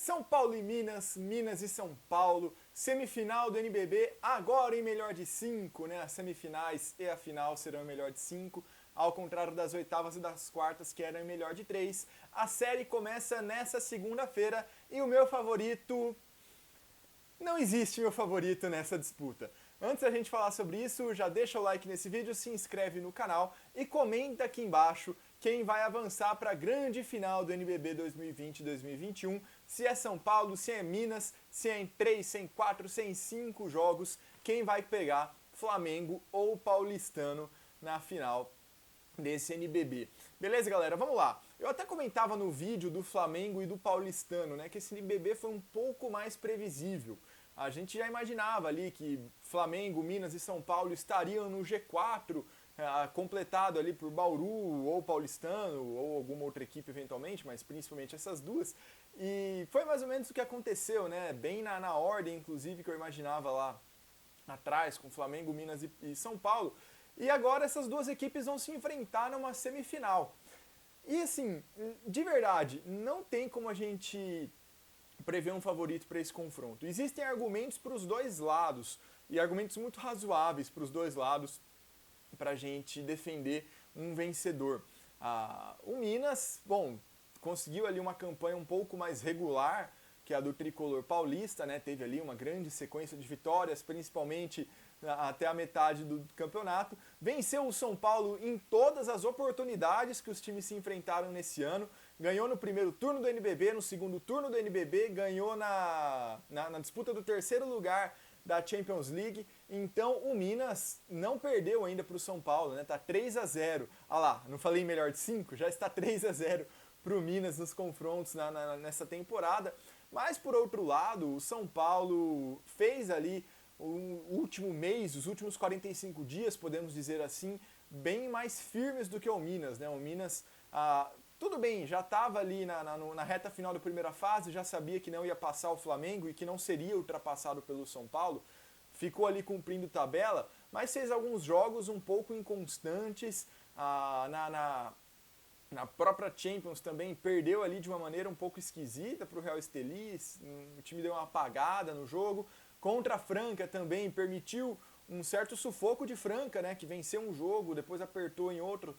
São Paulo e Minas, Minas e São Paulo, semifinal do NBB, agora em melhor de 5, né? As semifinais e a final serão em melhor de 5, ao contrário das oitavas e das quartas que eram em melhor de 3. A série começa nessa segunda-feira e o meu favorito... Não existe meu favorito nessa disputa. Antes da gente falar sobre isso, já deixa o like nesse vídeo, se inscreve no canal e comenta aqui embaixo quem vai avançar para a grande final do NBB 2020-2021, se é São Paulo, se é Minas, se é em 3, se é em 4, se é em 5 jogos, quem vai pegar Flamengo ou Paulistano na final desse NBB. Beleza, galera? Vamos lá. Eu até comentava no vídeo do Flamengo e do Paulistano, né, que esse NBB foi um pouco mais previsível. A gente já imaginava ali que Flamengo, Minas e São Paulo estariam no G4, completado ali por Bauru ou Paulistano ou alguma outra equipe eventualmente, mas principalmente essas duas. E foi mais ou menos o que aconteceu, né? Bem na ordem, inclusive, que eu imaginava lá atrás, com Flamengo, Minas e São Paulo. E agora essas duas equipes vão se enfrentar numa semifinal. E assim, de verdade, não tem como a gente prever um favorito para esse confronto. Existem argumentos para os dois lados, e argumentos muito razoáveis para os dois lados, para a gente defender um vencedor. O Minas, bom, conseguiu ali uma campanha um pouco mais regular que a do tricolor paulista, né? Teve ali uma grande sequência de vitórias, principalmente até a metade do campeonato. Venceu o São Paulo em todas as oportunidades que os times se enfrentaram nesse ano. Ganhou no primeiro turno do NBB, no segundo turno do NBB, ganhou na disputa do terceiro lugar da Champions League. Então o Minas não perdeu ainda para o São Paulo, né? Tá 3-0. Ah lá, não falei melhor de 5? Já está 3-0 para o Minas nos confrontos nessa temporada. Mas por outro lado, o São Paulo fez ali o último mês, os últimos 45 dias, podemos dizer assim, bem mais firmes do que o Minas, né? O Minas, tudo bem, já estava ali na reta final da primeira fase, já sabia que não ia passar o Flamengo e que não seria ultrapassado pelo São Paulo, ficou ali cumprindo tabela, mas fez alguns jogos um pouco inconstantes, na própria Champions também perdeu ali de uma maneira um pouco esquisita para o Real Estelí, o time deu uma apagada no jogo. Contra a Franca também permitiu um certo sufoco de Franca, né, que venceu um jogo, depois apertou em outro,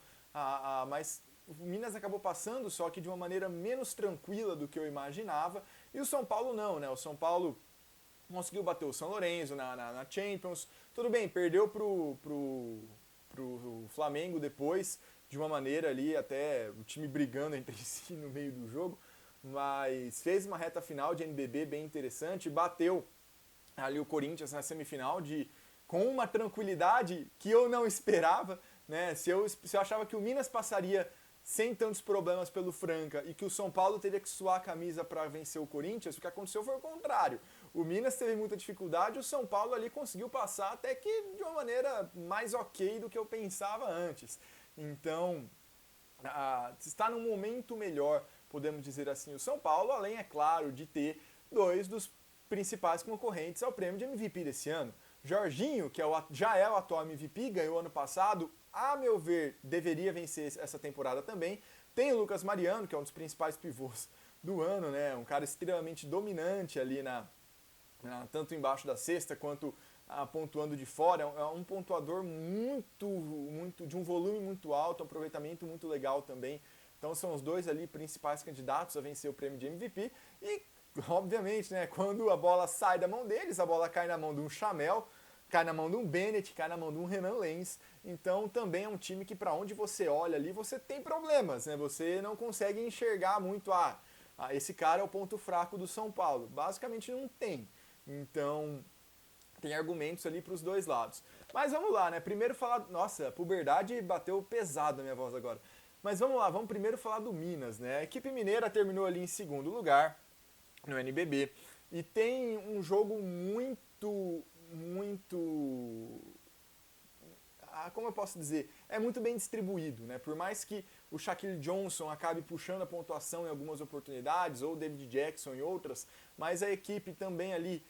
mas o Minas acabou passando, só que de uma maneira menos tranquila do que eu imaginava, e o São Paulo não, né, o São Paulo conseguiu bater o São Lourenço na Champions, tudo bem, perdeu pro Flamengo depois, de uma maneira ali, até o time brigando entre si no meio do jogo, mas fez uma reta final de NBB bem interessante, bateu ali o Corinthians na semifinal com uma tranquilidade que eu não esperava, né? Se eu achava que o Minas passaria sem tantos problemas pelo Franca e que o São Paulo teria que suar a camisa para vencer o Corinthians, o que aconteceu foi o contrário. O Minas teve muita dificuldade, o São Paulo ali conseguiu passar até que de uma maneira mais ok do que eu pensava antes. Então, está num momento melhor, podemos dizer assim, o São Paulo, além, é claro, de ter dois dos principais concorrentes ao prêmio de MVP desse ano. Jorginho, que já é o atual MVP, ganhou ano passado, a meu ver, deveria vencer essa temporada também. Tem o Lucas Mariano, que é um dos principais pivôs do ano, né? Um cara extremamente dominante ali tanto embaixo da cesta quanto pontuando de fora. É um pontuador de um volume muito alto, um aproveitamento muito legal também. Então são os dois ali principais candidatos a vencer o prêmio de MVP. E, obviamente, né, quando a bola sai da mão deles, a bola cai na mão de um Chamel, cai na mão de um Bennett, cai na mão de um Renan Lenz. Então também é um time que, para onde você olha ali, você tem problemas, né? Você não consegue enxergar muito, esse cara é o ponto fraco do São Paulo. Basicamente não tem. Então tem argumentos ali para os dois lados. Mas vamos lá, né? Primeiro falar... Nossa, a puberdade bateu pesado na minha voz agora. Mas vamos lá, vamos primeiro falar do Minas, né? A equipe mineira terminou ali em segundo lugar no NBB e tem um jogo muito... como eu posso dizer? É muito bem distribuído, né? Por mais que o Shaquille Johnson acabe puxando a pontuação em algumas oportunidades, ou o David Jackson em outras, mas a equipe também ali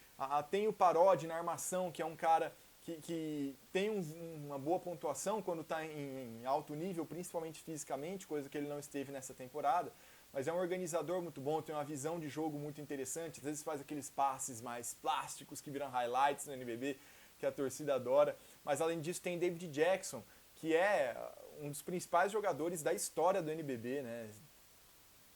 tem o Parodi na armação, que é um cara que tem uma boa pontuação quando está em alto nível, principalmente fisicamente, coisa que ele não esteve nessa temporada. mas é um organizador muito bom, tem uma visão de jogo muito interessante, às vezes faz aqueles passes mais plásticos que viram highlights no NBB, que a torcida adora, mas além disso tem David Jackson, que é um dos principais jogadores da história do NBB, né?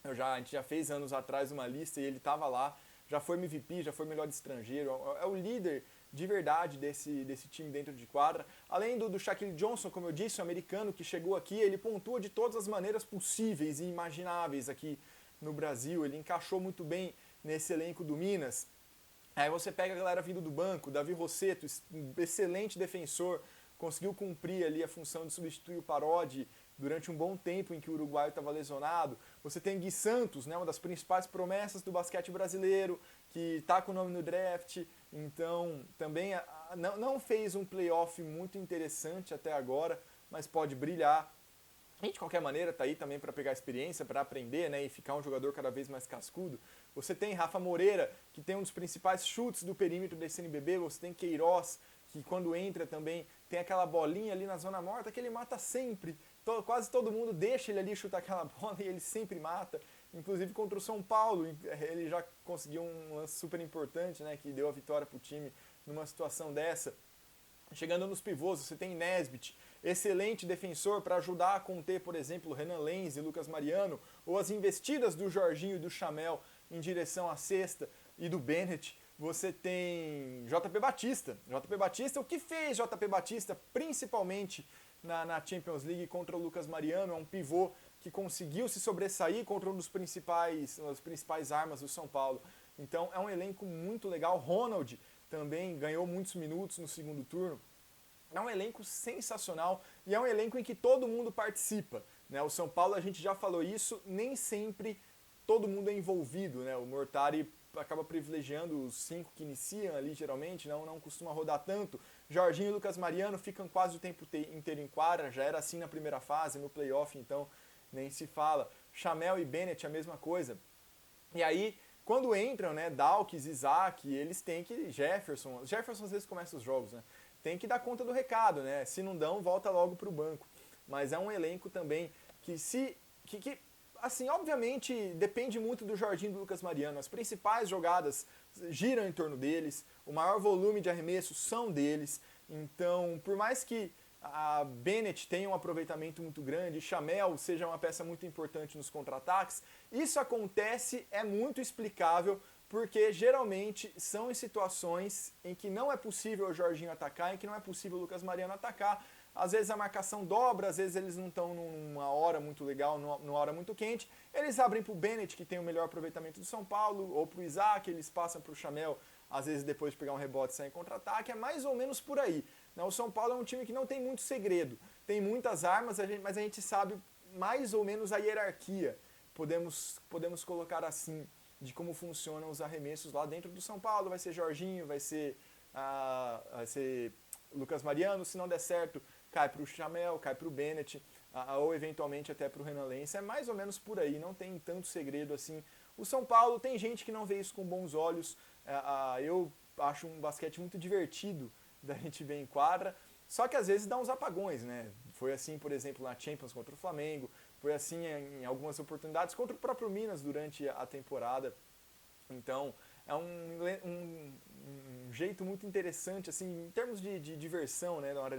A gente já fez anos atrás uma lista e ele estava lá, já foi MVP, já foi melhor estrangeiro, é o líder de verdade desse time dentro de quadra. Além do Shaquille Johnson, como eu disse, o americano que chegou aqui, ele pontua de todas as maneiras possíveis e imagináveis aqui no Brasil, ele encaixou muito bem nesse elenco do Minas. Aí você pega a galera vindo do banco, Davi Rosseto, excelente defensor, conseguiu cumprir ali a função de substituir o Parodi durante um bom tempo em que o uruguaio estava lesionado. Você tem Gui Santos, né, uma das principais promessas do basquete brasileiro, que está com o nome no draft, então também não fez um playoff muito interessante até agora, mas pode brilhar. E de qualquer maneira está aí também para pegar experiência, para aprender, né, e ficar um jogador cada vez mais cascudo. Você tem Rafa Moreira, que tem um dos principais chutes do perímetro desse NBB, você tem Queiroz, que quando entra também tem aquela bolinha ali na zona morta que ele mata sempre. Quase todo mundo deixa ele ali chutar aquela bola e ele sempre mata. Inclusive contra o São Paulo, ele já conseguiu um lance super importante, né, que deu a vitória para o time numa situação dessa. Chegando nos pivôs, você tem Nesbitt, excelente defensor para ajudar a conter, por exemplo, o Renan Lenz e Lucas Mariano, ou as investidas do Jorginho e do Chamel em direção à cesta e do Bennett. Você tem JP Batista. JP Batista, o que fez JP Batista, principalmente na Champions League contra o Lucas Mariano, é um pivô que conseguiu se sobressair contra uma das principais armas do São Paulo. Então é um elenco muito legal. Ronald também ganhou muitos minutos no segundo turno. É um elenco sensacional e é um elenco em que todo mundo participa, né? O São Paulo, a gente já falou isso, nem sempre todo mundo é envolvido, né? O Mortari acaba privilegiando os 5 que iniciam ali geralmente, não costuma rodar tanto. Jorginho e Lucas Mariano ficam quase o tempo inteiro em quadra, já era assim na primeira fase, no playoff então nem se fala. Chamel e Bennett a mesma coisa. E aí, quando entram, né, Dawkins, Isaac, eles têm que... Jefferson às vezes começa os jogos, né? Tem que dar conta do recado, né? Se não dão, volta logo pro banco. Mas é um elenco também que assim, obviamente, depende muito do Jorginho e do Lucas Mariano. As principais jogadas giram em torno deles, o maior volume de arremessos são deles. Então, por mais que a Bennett tenha um aproveitamento muito grande, Chamel seja uma peça muito importante nos contra-ataques, isso acontece, é muito explicável, porque geralmente são em situações em que não é possível o Jorginho atacar, em que não é possível o Lucas Mariano atacar. Às vezes a marcação dobra, às vezes eles não estão numa hora muito legal, numa hora muito quente. Eles abrem para o Bennett, que tem o melhor aproveitamento do São Paulo, ou para o Isaac, eles passam para o Chamel, às vezes depois de pegar um rebote e sair em contra-ataque. É mais ou menos por aí. O São Paulo é um time que não tem muito segredo. Tem muitas armas, mas a gente sabe mais ou menos a hierarquia. Podemos colocar assim, de como funcionam os arremessos lá dentro do São Paulo. Vai ser Jorginho, vai ser Lucas Mariano, se não der certo, cai para o Chamel, cai para o Bennett, ou eventualmente até para o Renan Lenz. É mais ou menos por aí, não tem tanto segredo assim. O São Paulo, tem gente que não vê isso com bons olhos. Eu acho um basquete muito divertido da gente ver em quadra, só que às vezes dá uns apagões, né? Foi assim, por exemplo, na Champions contra o Flamengo, foi assim em algumas oportunidades contra o próprio Minas durante a temporada. Então, é um jeito muito interessante, assim, em termos de diversão, né, na hora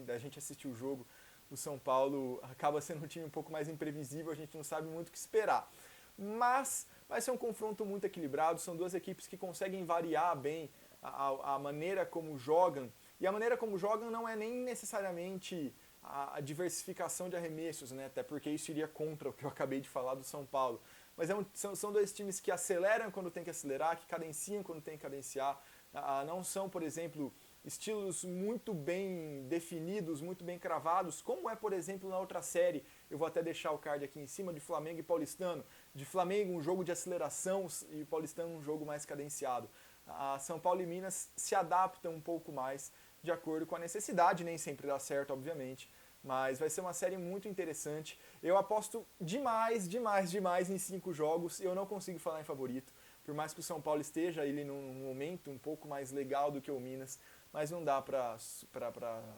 da gente assistir o jogo. O São Paulo acaba sendo um time um pouco mais imprevisível, a gente não sabe muito o que esperar. Mas vai ser um confronto muito equilibrado, são duas equipes que conseguem variar bem a maneira como jogam, e a maneira como jogam não é nem necessariamente a diversificação de arremessos, né, até porque isso iria contra o que eu acabei de falar do São Paulo. Mas são dois times que aceleram quando tem que acelerar, que cadenciam quando tem que cadenciar. Não são, por exemplo, estilos muito bem definidos, muito bem cravados, como é, por exemplo, na outra série. Eu vou até deixar o card aqui em cima, de Flamengo e Paulistano. De Flamengo, um jogo de aceleração, e Paulistano, um jogo mais cadenciado. São Paulo e Minas se adaptam um pouco mais de acordo com a necessidade, nem sempre dá certo, obviamente. Mas vai ser uma série muito interessante. Eu aposto demais em 5 jogos. Eu não consigo falar em favorito. Por mais que o São Paulo esteja ele num momento um pouco mais legal do que o Minas. Mas não dá para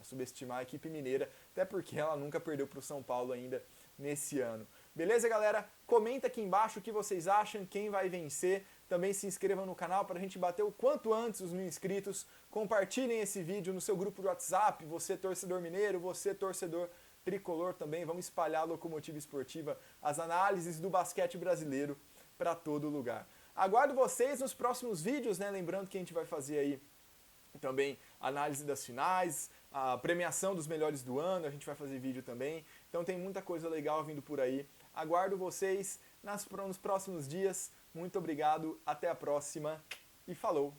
subestimar a equipe mineira. Até porque ela nunca perdeu para o São Paulo ainda nesse ano. Beleza, galera? Comenta aqui embaixo o que vocês acham, quem vai vencer. Também se inscrevam no canal para a gente bater o quanto antes os 1000 inscritos. Compartilhem esse vídeo no seu grupo do WhatsApp, você torcedor mineiro, você torcedor tricolor também. Vamos espalhar a Locomotiva Esportiva, as análises do basquete brasileiro para todo lugar. Aguardo vocês nos próximos vídeos, né? Lembrando que a gente vai fazer aí também análise das finais, a premiação dos melhores do ano, a gente vai fazer vídeo também. Então tem muita coisa legal vindo por aí. Aguardo vocês nos próximos dias. Muito obrigado, até a próxima e falou!